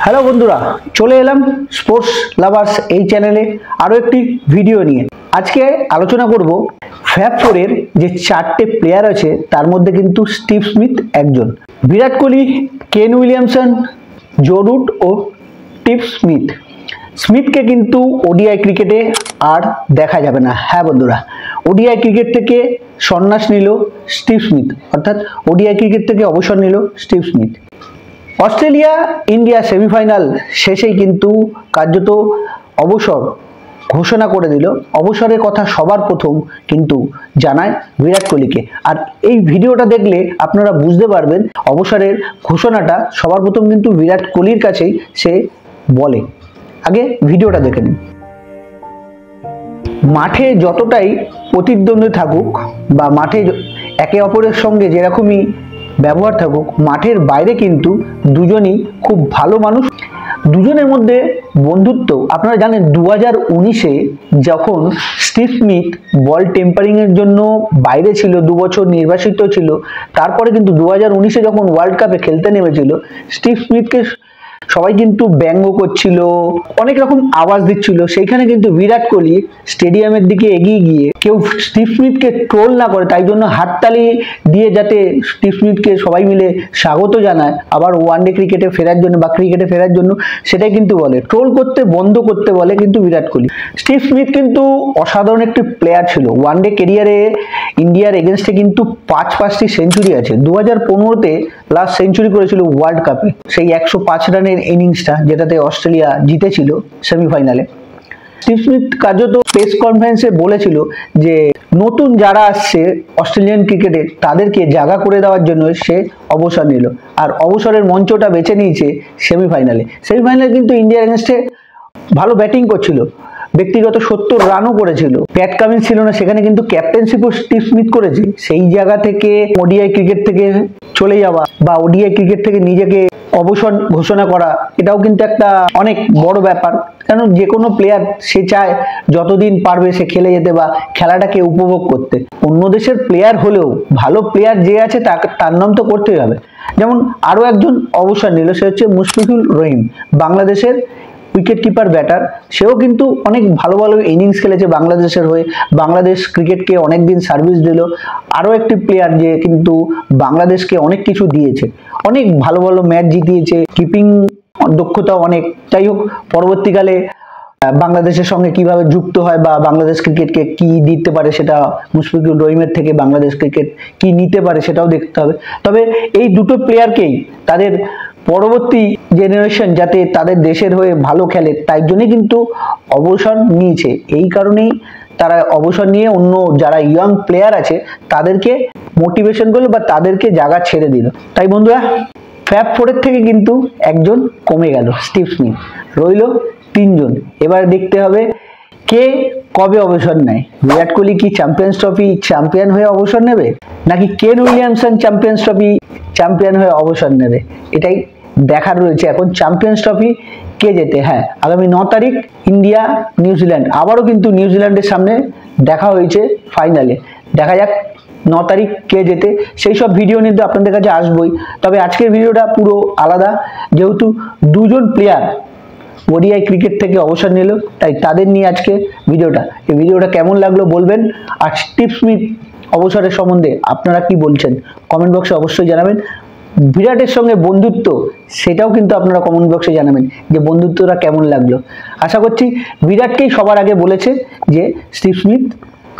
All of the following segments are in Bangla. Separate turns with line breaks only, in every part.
হ্যালো বন্ধুরা, চলে এলাম স্পোর্টস লাভার্স এই চ্যানেলে আরও একটি ভিডিও নিয়ে। আজকে আলোচনা করব ফ্যাব4 এর যে 4টে প্লেয়ার আছে তার মধ্যে কিন্তু স্টিভ স্মিথ একজন। Virat Kohli, Kane Williamson, Joe Root ও স্টিভ স্মিথ। স্মিথকে কিন্তু ওডিআই ক্রিকেটে আর দেখা যাবে না। হ্যাঁ বন্ধুরা, ওডিআই ক্রিকেট থেকে সন্ন্যাস নিল স্টিভ স্মিথ, অর্থাৎ ওডিআই ক্রিকেট থেকে অবসর নিল Steve Smith. Australia India semifinal শেষেই কিন্তু কার্যত অবসর ঘোষণা করে দিল। অবসরের কথা সবার প্রথম কিন্তু জানায় বিরাট কোহলিকে। আর এই ভিডিওটা দেখলে আপনারা বুঝতে পারবেন অবসরের ঘোষণাটা সবার প্রথম কিন্তু বিরাট কোহলির কাছেই সে বলে। আগে ভিডিওটা দেখে নিন। মাঠে যতটাই প্রতিদ্বন্দ্বী থাকুক বা মাঠে একে অপরের সঙ্গে যেরকমই ব্যবহার থাকুক, মাঠের বাইরে কিন্তু দুজনই খুব ভালো মানুষ। দুজনের মধ্যে বন্ধুত্ব আপনারা জানেন। 2019-এ যখন স্টিভ স্মিথ বল টেম্পারিংয়ের জন্য বাইরে ছিল, 2 বছর নির্বাসিত ছিল, তারপরে কিন্তু 2019-এ যখন ওয়ার্ল্ড কাপে খেলতে নেমেছিল, স্টিভ স্মিথকে সবাই কিন্তু ব্যঙ্গ করছিল, অনেক রকম আওয়াজ দিচ্ছিল। সেইখানে কিন্তু বিরাট কোহলি স্টেডিয়ামের দিকে এগিয়ে গিয়ে কেউ স্টিভ স্মিথকে ট্রোল না করে, তাই জন্য হাততালি দিয়ে যাতে স্টিভ স্মিথকে সবাই মিলে স্বাগত জানায় আবার ওয়ানডে ক্রিকেটে ফেরার জন্য বা ক্রিকেটে ফেরার জন্য, সেটাই কিন্তু বলে। ট্রোল করতে বন্ধ করতে বলে কিন্তু বিরাট কোহলি। স্টিভ স্মিথ কিন্তু অসাধারণ একটি প্লেয়ার ছিল। ওয়ানডে ক্যারিয়ারে ইন্ডিয়ার এগেনস্টে কিন্তু 5টি সেঞ্চুরি আছে। 2015-তে লাস্ট সেঞ্চুরি করেছিল ওয়ার্ল্ড কাপে, সেই 105 রানের ইনিংসটা যেটাতে অস্ট্রেলিয়া জিতেছিল সেমিফাইনালে। স্টিভ স্মিথ কার্যত প্রেস কনফারেন্সে বলেছিল যে নতুন যারা আসছে অস্ট্রেলিয়ান ক্রিকেটে তাদেরকে জায়গা করে দেওয়ার জন্য সে অবসর নিল। আর অবসরের মঞ্চটা বেছে নিয়েছে সেমিফাইনালে। সেমিফাইনালে কিন্তু ইন্ডিয়ার এগেনস্টে ভালো ব্যাটিং করছিল, ব্যক্তিগত 70 রানও করেছিল। প্যাট কামিন্স ছিল না, সেখানে কিন্তু ক্যাপ্টেনশিপও স্টিভ স্মিথ করেছে। সেই জায়গা থেকে ওডিআই ক্রিকেট থেকে চলে যাওয়া বা ওডিআই ক্রিকেট থেকে নিজেকে অবসর ঘোষণা করা, এটাও কিন্তু একটা অনেক বড় ব্যাপার। কারণ যে কোনো প্লেয়ার সে চায় যতদিন পারবে সে খেলে যেতে বা খেলাটাকে উপভোগ করতে। অন্য দেশের প্লেয়ার হলেও ভালো প্লেয়ার যে আছে তার নাম তো করতেই হবে। যেমন আরও একজন অবসর নিল, সে হচ্ছে মুশফিকুর রহিম, বাংলাদেশের উইকেট কিপার ব্যাটার। সেও কিন্তু অনেক ভালো ভালো ইনিংস খেলেছে বাংলাদেশের হয়ে, বাংলাদেশ ক্রিকেটকে অনেক দিন সার্ভিস দিল। আরও একটি প্লেয়ার যে কিন্তু বাংলাদেশকে অনেক কিছু দিয়েছে, অনেক ভালো ভালো ম্যাচ জিতিয়েছে, কিপিং দক্ষতা অনেক। যাই হোক, পরবর্তীকালে বাংলাদেশের সঙ্গে কিভাবে যুক্ত হয় বা বাংলাদেশ ক্রিকেটকে কি দিতে পারে, সেটা মুশফিকুর রহিমের থেকে বাংলাদেশ ক্রিকেট কি নিতে পারে সেটাও দেখতে হবে। তবে এই দুটো প্লেয়ারকেই তাদের পরবর্তী জেনারেশন যাতে তাদের দেশের হয়ে ভালো খেলে, তাই জন্যই কিন্তু অবসর নিয়েছে। এই কারণেই তারা অবসর নিয়ে অন্য যারা ইয়াং প্লেয়ার আছে তাদেরকে মোটিভেশন করলো বা তাদেরকে জায়গা ছেড়ে দিল। তাই বন্ধুরা, ফ্যাব4 থেকে কিন্তু একজন কমে গেল, স্টিভ স্মিথ, রইল 3 জন। এবার দেখতে হবে কে কবে অবসর নেয়। বিরাট কোহলি কি চ্যাম্পিয়ন্স ট্রফি চ্যাম্পিয়ন হয়ে অবসর নেবে, নাকি Kane Williamson champions trophy champion হয়ে অবসর নেবে, এটাই দেখার রয়েছে এখন। চ্যাম্পিয়ন্স ট্রফি কে জেতে? হ্যাঁ, আগামী 9 তারিখ ইন্ডিয়া নিউজিল্যান্ড, আবারও কিন্তু নিউজিল্যান্ডের সামনে দেখা হয়েছে ফাইনালে। দেখা যাক 9 তারিখ কে জেতে। সেই সব ভিডিও নিয়ে আপনাদের কাছে আসবই। তবে আজকের ভিডিওটা পুরো আলাদা, যেহেতু 2 জন প্লেয়ার ওডিআই ক্রিকেট থেকে অবসর নিল, তাই তাদের নিয়ে আজকে ভিডিওটা। এই ভিডিওটা কেমন লাগলো বলবেন। আর স্টিভ স্মিথ অবসরের সম্বন্ধে আপনারা কি বলছেন কমেন্ট বক্সে অবশ্যই জানাবেন। বিরাটের সঙ্গে বন্ধুত্ব, সেটাও কিন্তু আপনারা কমেন্ট বক্সে জানাবেন যে বন্ধুত্বটা কেমন লাগলো। আশা করছি বিরাটকেই সবার আগে বলেছে যে স্টিভ স্মিথ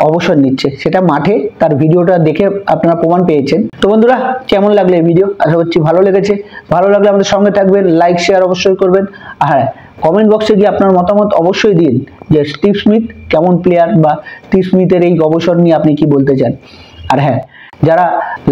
অবসর নিচ্ছে, সেটা মাঠে তার ভিডিওটা দেখে আপনারা প্রমাণ পেয়েছেন। তো বন্ধুরা, কেমন লাগলো এই ভিডিও? আশা করছি ভালো লেগেছে। ভালো লাগলে আমাদের সঙ্গে থাকবেন, লাইক শেয়ার অবশ্যই করবেন। আর কমেন্ট বক্সে গিয়ে আপনার মতামত অবশ্যই দিন যে স্টিভ স্মিথ কেমন প্লেয়ার বা স্টিভ স্মিথের এই অবসর নিয়ে আপনি কি বলতে চান। আর হ্যাঁ, যারা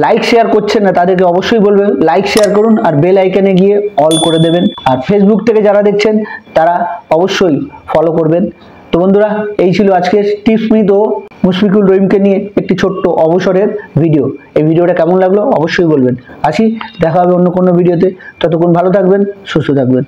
লাইক শেয়ার করছেন না তাদেরকে অবশ্যই বলবেন লাইক শেয়ার করুন আর বেল আইকনে গিয়ে অল করে দেবেন। আর ফেসবুক থেকে যারা দেখছেন তারা অবশ্যই ফলো করবেন। তো বন্ধুরা, এই ছিল আজকে স্টিভ স্মিথ ও মুশফিকুর রহিমকে নিয়ে একটি ছোট্ট অবসরের ভিডিও। এই ভিডিওটা কেমন লাগলো অবশ্যই বলবেন। আসি, দেখা হবে অন্য কোনো ভিডিওতে। ততক্ষণ ভালো থাকবেন, সুস্থ থাকবেন।